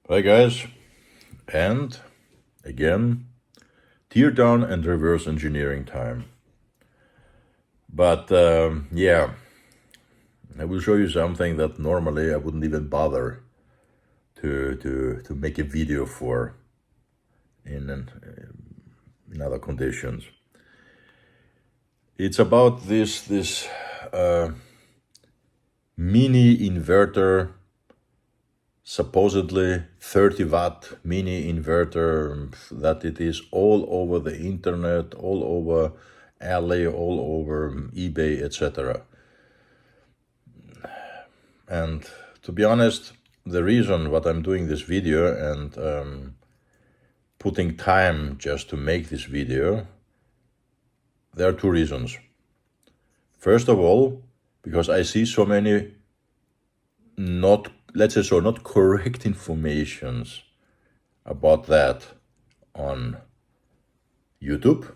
Hi guys, and again, tear down and reverse engineering time. But yeah, I will show you something that normally I wouldn't even bother to make a video for in other conditions. It's about this mini inverter, supposedly 30-watt mini inverter, that it is all over the internet, all over alley, all over eBay, etc. And to be honest, the reason what I'm doing this video and putting time just to make this video, there are two reasons. First of all, because I see so many not correct informations about that on YouTube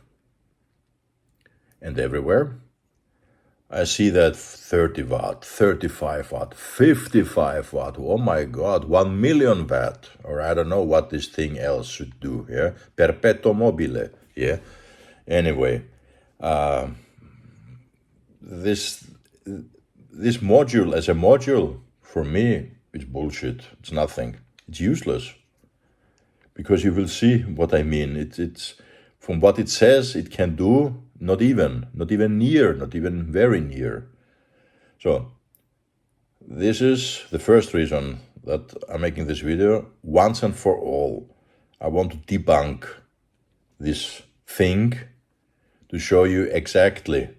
and everywhere. I see that 30 watt, 35 watt, 55 watt, oh my God, 1 million watt, or I don't know what this thing else should do, yeah? Perpetuo mobile, yeah? Anyway, this module as a module, for me, it's bullshit. It's nothing. It's useless. Because you will see what I mean. It's from what it says it can do, not even near, not even very near. So this is the first reason that I'm making this video. Once and for all, I want to debunk this thing to show you exactly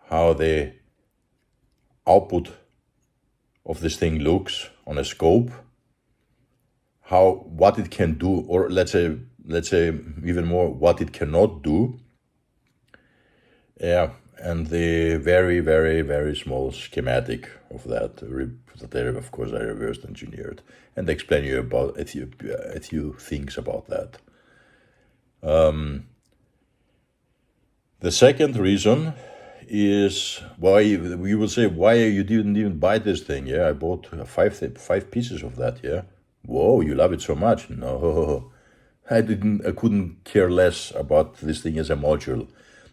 how the output of this thing looks on a scope, what it can do, or let's say even more what it cannot do. Yeah, and the very, very, very small schematic of that of course I reversed engineered and explain you about a few things about that. The second reason is why you will say, why you didn't even buy this thing? Yeah, I bought five pieces of that. Yeah, whoa, you love it so much? No, I couldn't care less about this thing as a module.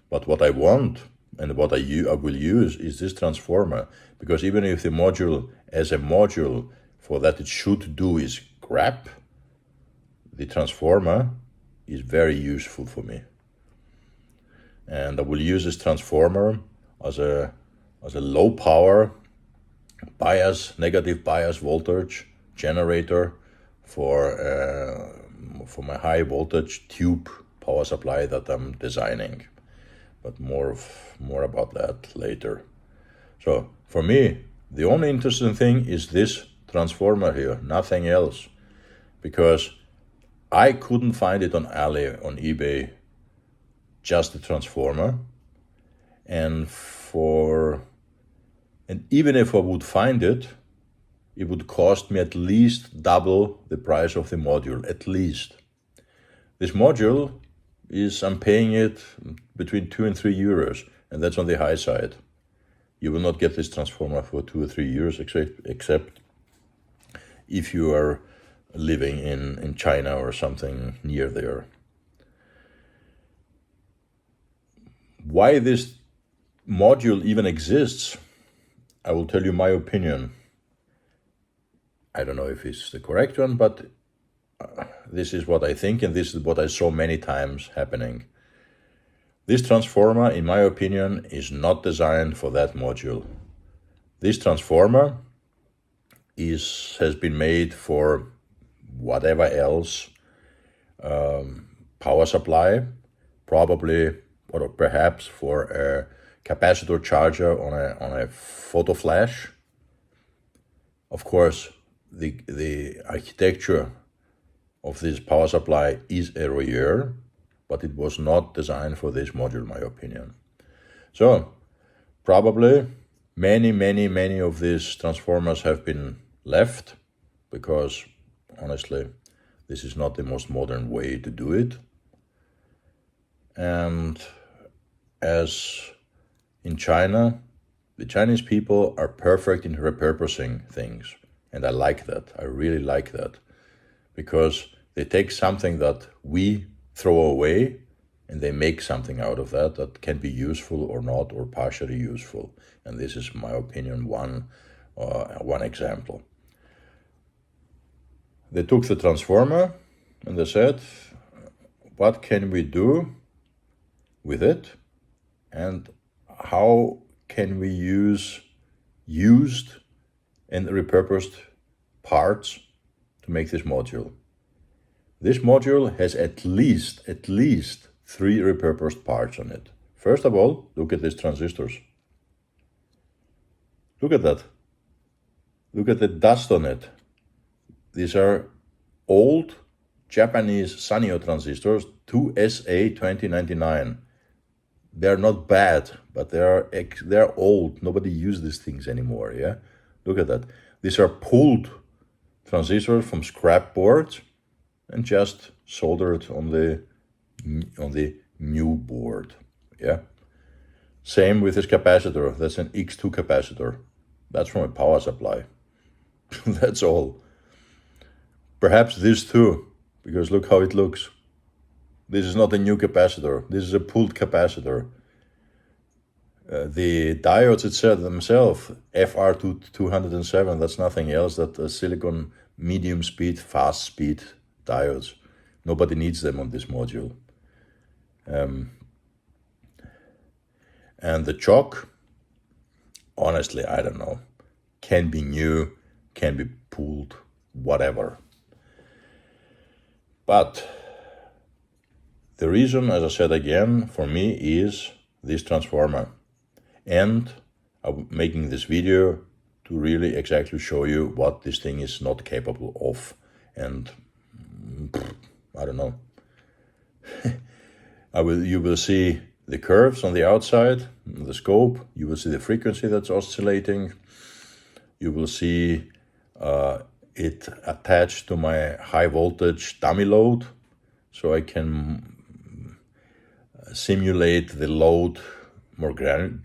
But what I want and what I will use is this transformer, because even if the module as a module for that it should do is crap, the transformer is very useful for me. And I will use this transformer as a low power bias, negative bias voltage generator for my high voltage tube power supply that I'm designing. But more about that later. So for me, the only interesting thing is this transformer here, nothing else, because I couldn't find it on eBay, just the transformer. And even if I would find it, it would cost me at least double the price of the module, at least. This module I'm paying it between 2 and 3 euros, and that's on the high side. You will not get this transformer for 2 or 3 years, except if you are living in China or something near there. Why this module even exists, I will tell you my opinion. I don't know if it's the correct one, but this is what I think, and this is what I saw many times happening. This transformer, in my opinion, is not designed for that module. This transformer has been made for whatever else, power supply, probably, or perhaps for a capacitor charger on a photo flash. Of course, the architecture of this power supply is a Royer, but it was not designed for this module, in my opinion. So probably many of these transformers have been left, because honestly, this is not the most modern way to do it. And as in China, the Chinese people are perfect in repurposing things. And I like that. I really like that. because they take something that we throw away and they make something out of that that can be useful or not, or partially useful. And this is, in my opinion, one example. They took the transformer and they said, what can we do with it, and how can we use used and repurposed parts to make this module? This module has at least 3 repurposed parts on it. First of all, look at these transistors. Look at that. Look at the dust on it. These are old Japanese Sanyo transistors, 2SA2099. They're not bad, but they're old. Nobody uses these things anymore, yeah? Look at that. These are pulled transistors from scrap boards and just soldered on the new board, yeah? Same with this capacitor. That's an X2 capacitor. That's from a power supply. That's all. Perhaps this too, because look how it looks. This is not a new capacitor. This is a pulled capacitor. The diodes themselves, FR207, that's nothing else than silicon medium speed, fast speed diodes. Nobody needs them on this module. And the choke, honestly, I don't know. Can be new, can be pulled, whatever. But the reason, as I said again, for me is this transformer. And I'm making this video to really exactly show you what this thing is not capable of. And I don't know. You will see the curves on the outside, the scope. You will see the frequency that's oscillating. You will see it attached to my high voltage dummy load, so I can simulate the load more granularly.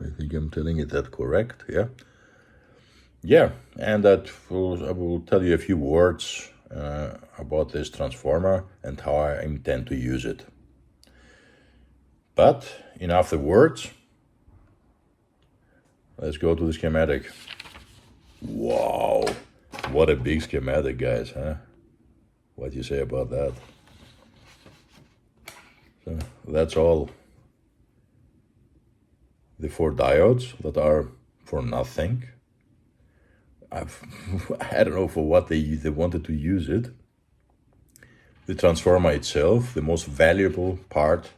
I think I'm telling it that correct, yeah? Yeah, and I will tell you a few words about this transformer and how I intend to use it. But enough the words. Let's go to the schematic. Wow, what a big schematic, guys, huh? What do you say about that? So that's all. The 4 diodes that are for nothing. I don't know for what they wanted to use it. The transformer itself, the most valuable part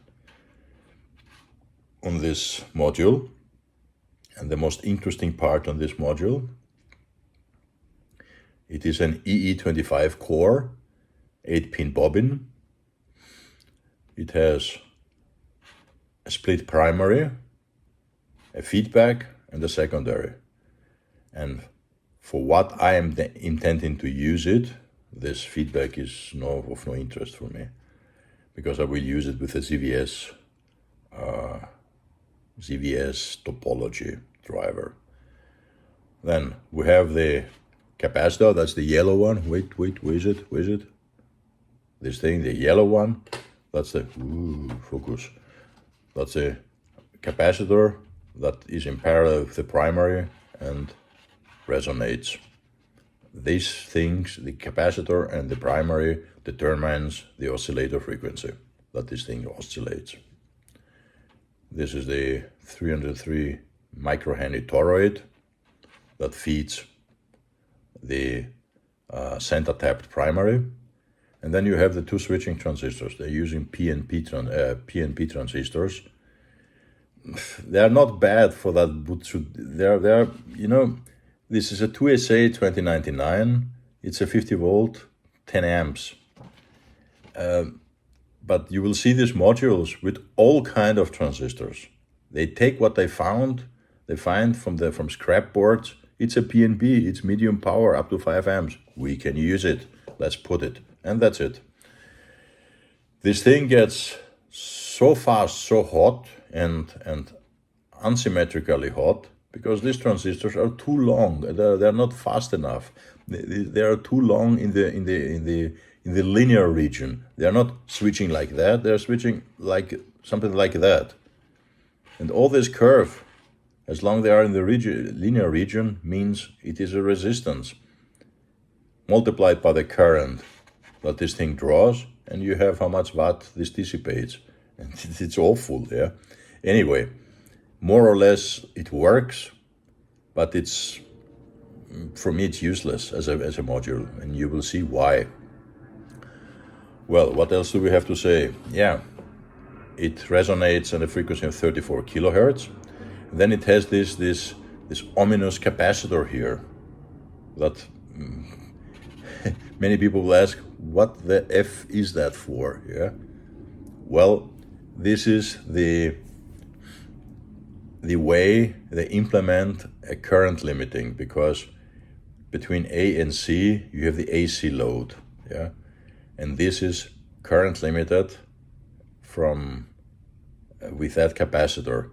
on this module, and the most interesting part on this module. It is an EE25 core, 8-pin bobbin. It has a split primary, a feedback, and a secondary. And for what I am intending to use it, this feedback is of no interest for me, because I will use it with a ZVS topology driver. Then we have the capacitor, that's the yellow one. Wait, where is it? This thing, the yellow one, that's the, focus. That's a capacitor that is in parallel with the primary and resonates. These things, the capacitor and the primary, determines the oscillator frequency that this thing oscillates. This is the 303 microhenry toroid that feeds the center tapped primary. And then you have the 2 switching transistors. They're using PNP transistors. They're not bad for that, but they're this is a 2SA2099. It's a 50 volt, 10 amps. But you will see these modules with all kind of transistors. They take what they find from scrap boards. It's a PNP, it's medium power, up to 5 amps. We can use it. Let's put it. And that's it. This thing gets so fast, so hot, and unsymmetrically hot, because these transistors are too long. They're not fast enough. They are too long in the linear region. They are not switching like that. They are switching like something like that. And all this curve, as long as they are in the linear region, means it is a resistance multiplied by the current that this thing draws, and you have how much watt this dissipates. And it's awful, yeah. Anyway, more or less it works, but it's, for me, it's useless as a module, and you will see why. Well, what else do we have to say? Yeah, it resonates at a frequency of 34 kilohertz. Then it has this ominous capacitor here that many people will ask, what the F is that for? Yeah. Well, this is the way they implement a current limiting, because between A and C you have the AC load, yeah, and this is current limited from with that capacitor.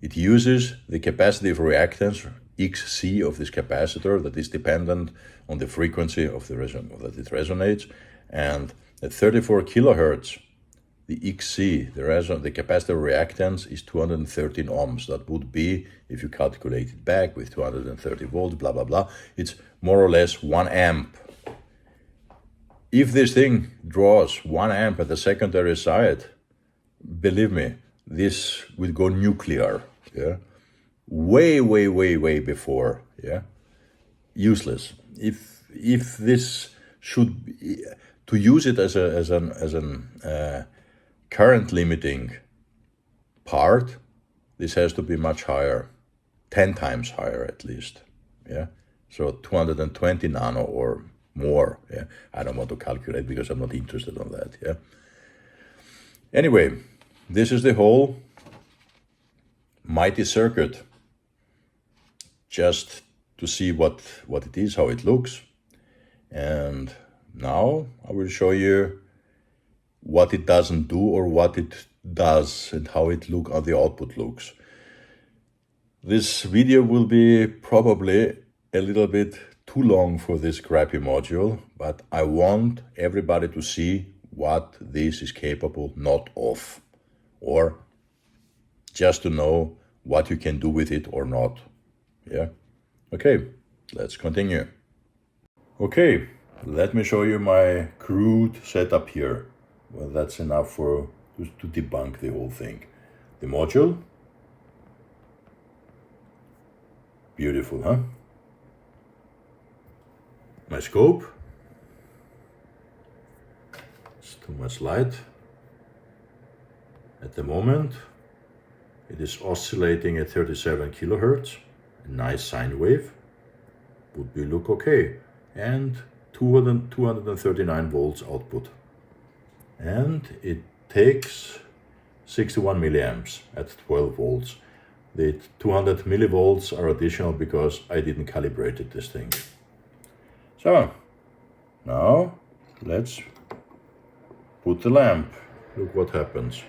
It uses the capacitive reactance XC of this capacitor that is dependent on the frequency of the that it resonates, and at 34 kilohertz, the XC, the capacitor reactance, is 213 ohms. That would be, if you calculate it back with 230 volts, blah, blah, blah, it's more or less 1 amp. If this thing draws 1 amp at the secondary side, believe me, this will go nuclear, yeah? Way before, yeah? Useless. If this should be, to use it as an current limiting part, this has to be much higher, 10 times higher at least, yeah? So 220 nano or more, yeah? I don't want to calculate because I'm not interested on that, yeah? Anyway, this is the whole mighty circuit, just to see what it is, how it looks. And now I will show you what it doesn't do or what it does and how it how the output looks. This video will be probably a little bit too long for this crappy module, but I want everybody to see what this is capable not of, or just to know what you can do with it or not. Yeah? Okay, let's continue. Okay, let me show you my crude setup here. Well, that's enough to debunk the whole thing. The module. Beautiful, huh? My scope. It's too much light. At the moment, it is oscillating at 37 kilohertz. A nice sine wave. Would be look okay. And 239 volts output. And it takes 61 milliamps at 12 volts. The 200 millivolts are additional because I didn't calibrate this thing. So, now let's put the lamp. Look what happens.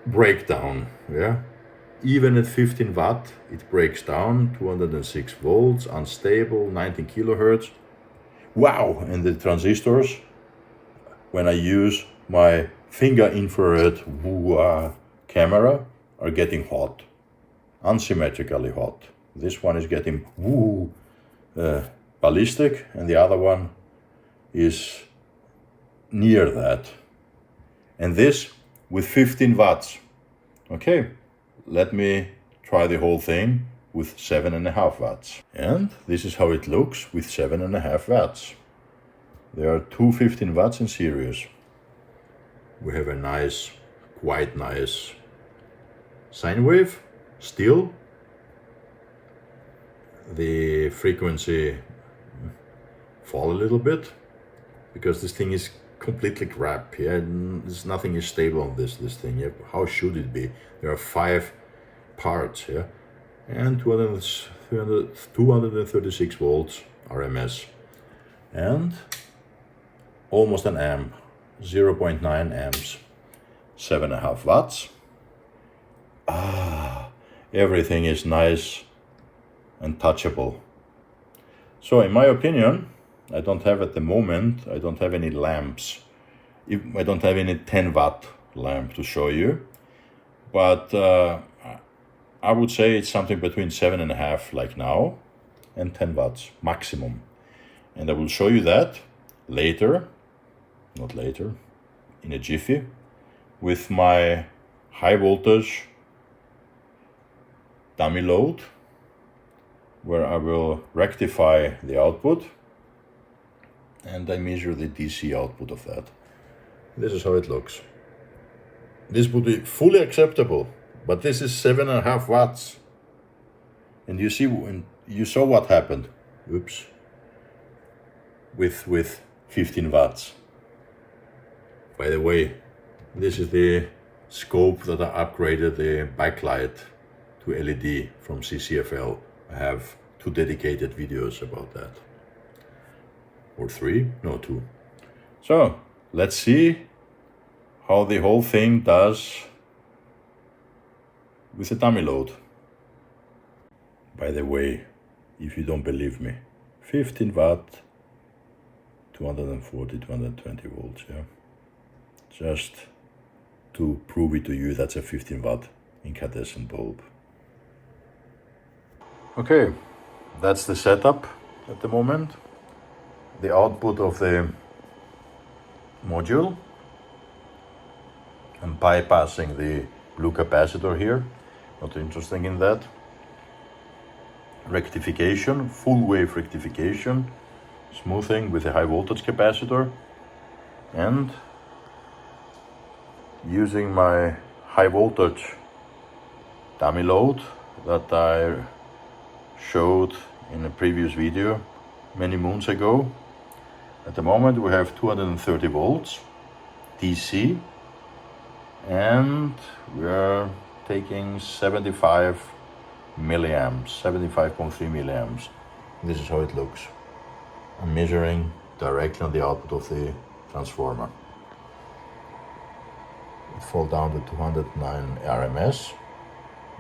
Breakdown, yeah? Even at 15 watt, it breaks down, 206 volts, unstable, 19 kilohertz. Wow, and the transistors, when I use my finger infrared camera, are getting hot, unsymmetrically hot. This one is getting ballistic, and the other one is near that. And this with 15 watts. Okay, let me try the whole thing with 7.5 watts. And this is how it looks with 7.5 watts. There are two 15 watts in series. We have a nice, quite nice sine wave. Still, the frequency fall a little bit because this thing is completely crap. Yeah, nothing is stable on this thing. Yeah? How should it be? There are 5 parts. Yeah, and 236 volts RMS, and almost an amp, 0.9 amps, 7.5 watts. Everything is nice and touchable. So in my opinion, I don't have at the moment, I don't have any lamps. I don't have any 10-watt lamp to show you, but I would say it's something between 7.5 like now and 10 watts maximum. And I will show you that later, not later, in a jiffy, with my high voltage dummy load, where I will rectify the output and I measure the DC output of that. This is how it looks. This would be fully acceptable, but this is 7.5 watts. And you see, when you saw what happened, oops, with 15 watts. By the way, this is the scope that I upgraded the backlight to LED from CCFL. I have 2 dedicated videos about that. Or 3? No, 2. So, let's see how the whole thing does with the dummy load. By the way, if you don't believe me, 15 watt, 240, 220 volts, yeah? Just to prove it to you, that's a 15 watt incandescent bulb. Okay, that's the setup at the moment. The output of the module. I'm bypassing the blue capacitor here, not interested in that. Rectification, full wave rectification, smoothing with a high voltage capacitor, and using my high voltage dummy load that I showed in a previous video many moons ago. At the moment we have 230 volts DC, and we are taking 75 milliamps, 75.3 milliamps. This is how it looks. I'm measuring directly on the output of the transformer. It falls down to 209 RMS.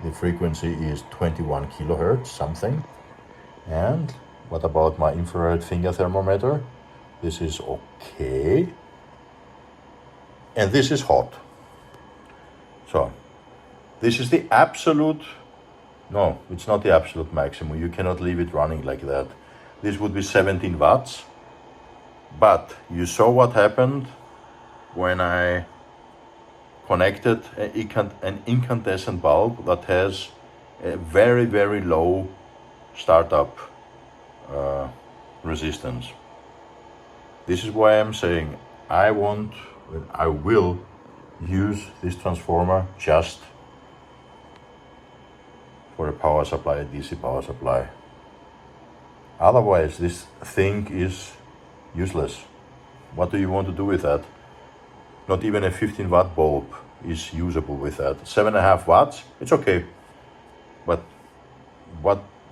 The frequency is 21 kilohertz something. And what about my infrared finger thermometer? This is okay. And this is hot. So, this is the absolute, no, it's not the absolute maximum. You cannot leave it running like that. This would be 17 watts. But you saw what happened when I connected an incandescent bulb that has a very, very low startup resistance. This is why I'm saying I will use this transformer just for a power supply, a DC power supply. Otherwise, this thing is useless. What do you want to do with that? Not even a 15 watt bulb is usable with that. 7.5 watts, it's okay. But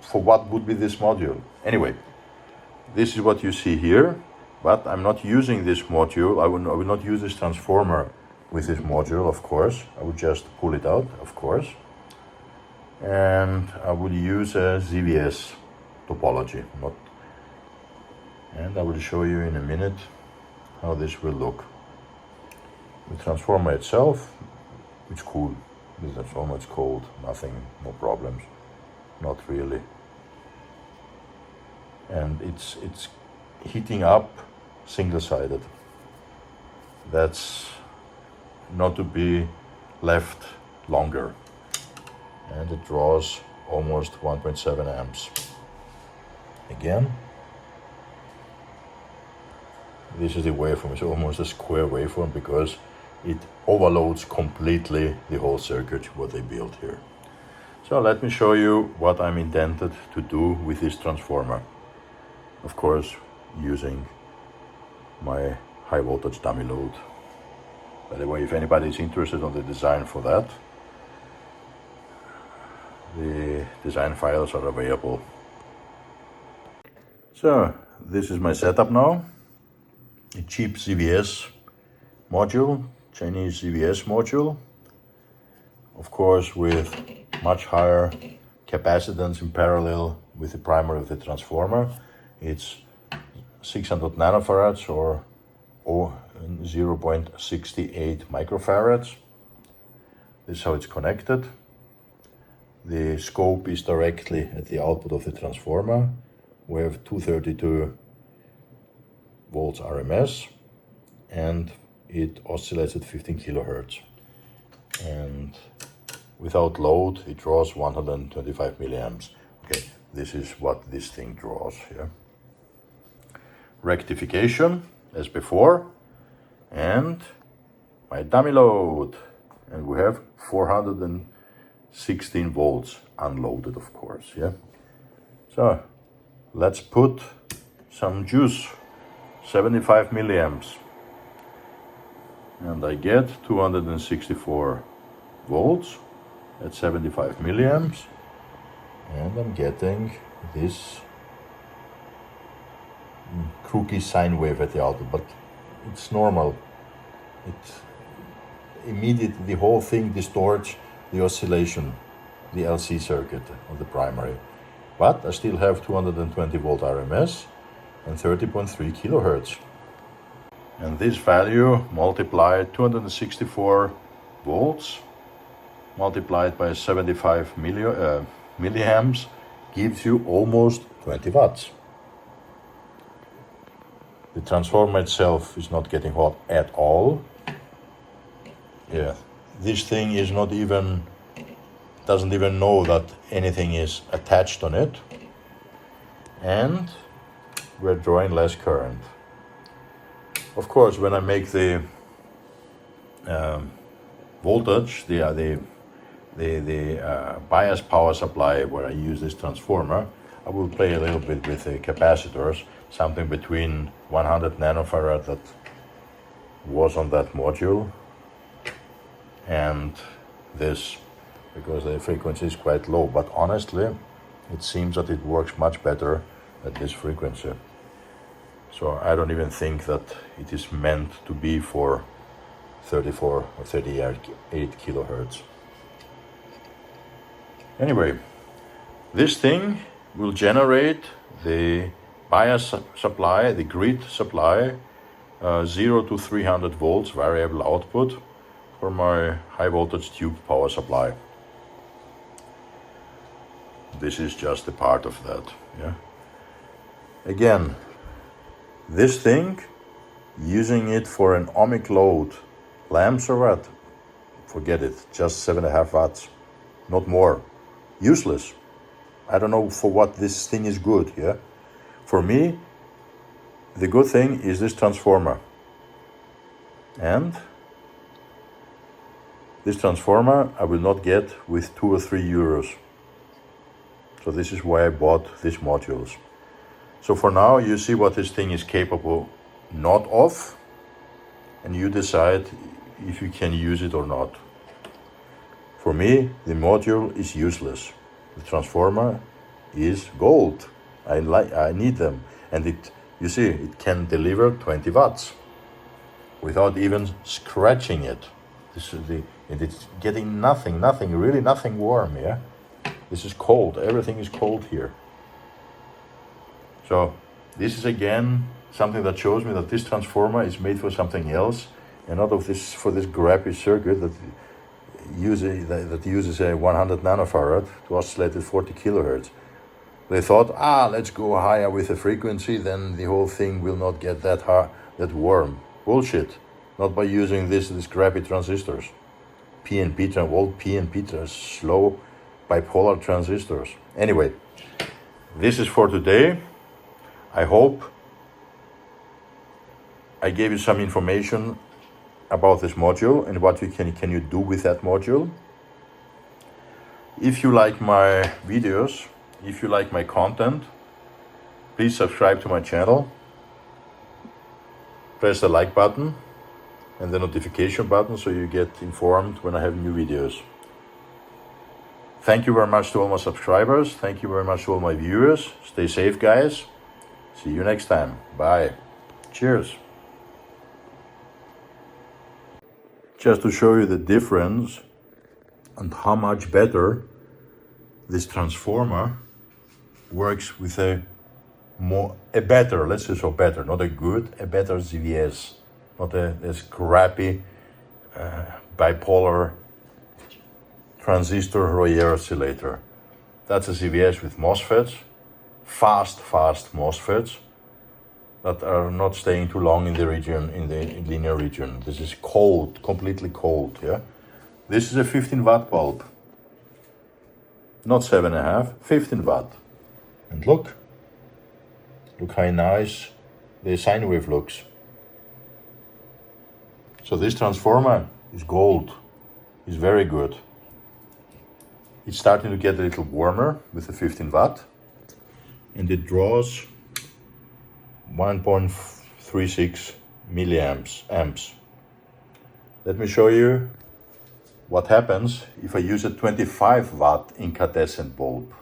for what would be this module? Anyway, this is what you see here, but I'm not using this module. I will not use this transformer with this module, of course. I would just pull it out, of course. And I will use a ZVS topology. And I will show you in a minute how this will look. The transformer itself, it's cool. The transformer is cold, nothing, no problems. Not really. And it's heating up single-sided. That's not to be left longer. And it draws almost 1.7 amps. Again, this is the waveform. It's almost a square waveform because it overloads completely the whole circuit what they built here. So let me show you what I'm intended to do with this transformer. Of course, using my high voltage dummy load. By the way, if anybody is interested on the design for that, the design files are available. So this is my setup now. A cheap ZVS module, Chinese ZVS module. Of course, with much higher capacitance in parallel with the primary of the transformer. It's 600 nanofarads or 0.68 microfarads. This is how it's connected. The scope is directly at the output of the transformer. We have 232 volts RMS, and it oscillates at 15 kilohertz. And without load, it draws 125 milliamps. Okay, this is what this thing draws here. Rectification, as before, and my dummy load. And we have 416 volts unloaded, of course, yeah? So, let's put some juice, 75 milliamps. And I get 264 volts at 75 milliamps. And I'm getting this crooked sine wave at the output, but it's normal. It immediately, the whole thing distorts the oscillation, the LC circuit of the primary. But I still have 220 volt RMS and 30.3 kilohertz. And this value multiplied 264 volts multiplied by 75 milliamps gives you almost 20 watts. The transformer itself is not getting hot at all. Yeah, this thing is not even, doesn't even know that anything is attached on it. And we're drawing less current. Of course, when I make the voltage, the bias power supply where I use this transformer, I will play a little bit with the capacitors, something between 100 nanofarad that was on that module and this, because the frequency is quite low. But honestly, it seems that it works much better at this frequency. So I don't even think that it is meant to be for 34 or 38 kilohertz. Anyway, this thing will generate the bias supply, the grid supply, 0 to 300 volts variable output for my high voltage tube power supply. This is just a part of that, yeah. Again, this thing, using it for an ohmic load, lamps or what, forget it, just 7.5 watts, not more. Useless. I don't know for what this thing is good, yeah. For me, the good thing is this transformer. And this transformer I will not get with 2 or 3 euros. So this is why I bought these modules. So for now, you see what this thing is capable not of, and you decide if you can use it or not. For me, the module is useless. The transformer is gold. I need them. And it, you see, it can deliver 20 watts without even scratching it. And it's getting nothing, really nothing warm, yeah? This is cold, everything is cold here. So this is again something that shows me that this transformer is made for something else and not of this, for this crappy circuit that uses a 100 nanofarad to oscillate at 40 kilohertz. They thought, let's go higher with the frequency, then the whole thing will not get that hot, that warm. Bullshit. Not by using these crappy transistors. PNP, old PNP, slow bipolar transistors. Anyway, this is for today. I hope I gave you some information about this module and what you can you do with that module. If you like my videos, if you like my content, please subscribe to my channel. Press the like button and the notification button so you get informed when I have new videos. Thank you very much to all my subscribers. Thank you very much to all my viewers. Stay safe, guys. See you next time. Bye. Cheers. Just to show you the difference and how much better this transformer works with a a better, let's say so, better, not a good, a better ZVS, not this crappy bipolar transistor Royer oscillator. That's a ZVS with MOSFETs, fast MOSFETs that are not staying too long in the region, in the linear region. This is cold, completely cold, yeah? This is a 15 watt bulb, not 7.5, 15 watt. And look how nice the sine wave looks. So this transformer is gold, is very good. It's starting to get a little warmer with the 15 watt, and it draws 1.36 milliamps. Let me show you what happens if I use a 25 watt incandescent bulb.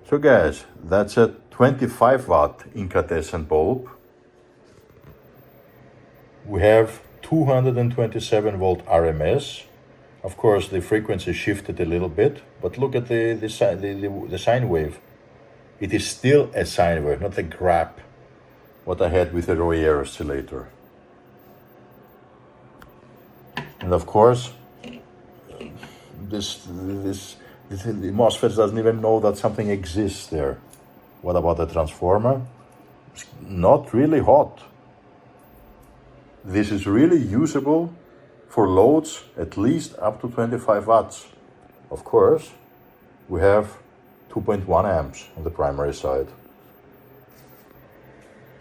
So guys, that's a 25 watt incandescent bulb. We have 227 volt RMS. Of course, the frequency shifted a little bit, but look at the sine wave. It is still a sine wave, not the crap what I had with the Royer oscillator. And of course, the MOSFET doesn't even know that something exists there. What about the transformer? It's not really hot. This is really usable for loads at least up to 25 watts. Of course, we have 2.1 amps on the primary side.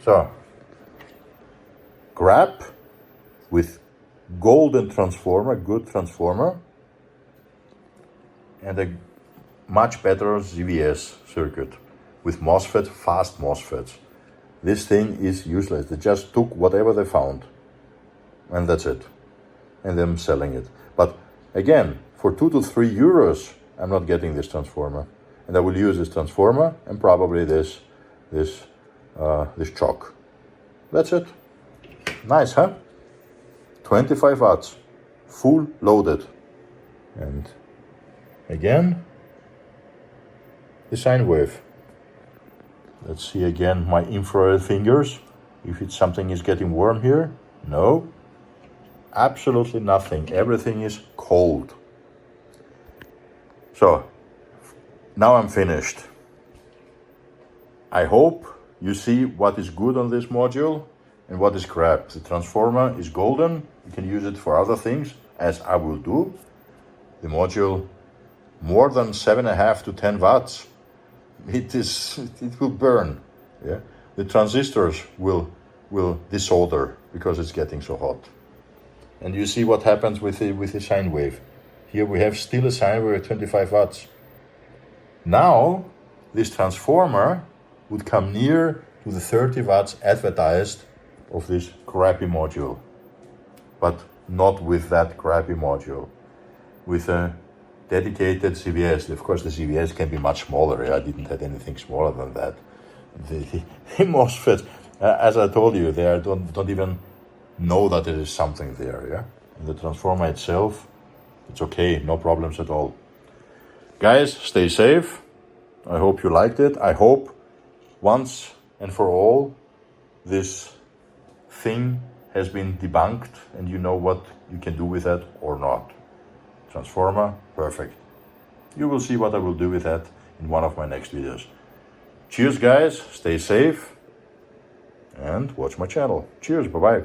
So, grab with golden transformer, good transformer, and a much better ZVS circuit with MOSFET, fast MOSFETs. This thing is useless. They just took whatever they found, and that's it. And them selling it. But again, for 2 to 3 euros, I'm not getting this transformer, and I will use this transformer and probably this chock. That's it. Nice, huh? 25 watts, full loaded, and again the sine wave. Let's see again my infrared fingers. If it's something is getting warm here, no. Absolutely nothing. Everything is cold. So, now I'm finished. I hope you see what is good on this module and what is crap. The transformer is golden. You can use it for other things, as I will do. The module, more than 7.5 to 10 watts. It will burn. Yeah? The transistors will desolder because it's getting so hot. And you see what happens with the sine wave. Here we have still a sine wave at 25 watts. Now, this transformer would come near to the 30 watts advertised of this crappy module. But not with that crappy module. With a dedicated CVS. Of course, the CVS can be much smaller. I didn't have anything smaller than that. The MOSFET, as I told you, they don't even know that there is something there, yeah? And the transformer itself, it's okay, no problems at all. Guys, stay safe. I hope you liked it. I hope once and for all this thing has been debunked and you know what you can do with that or not. Transformer, perfect. You will see what I will do with that in one of my next videos. Cheers guys, stay safe and watch my channel. Cheers, bye-bye.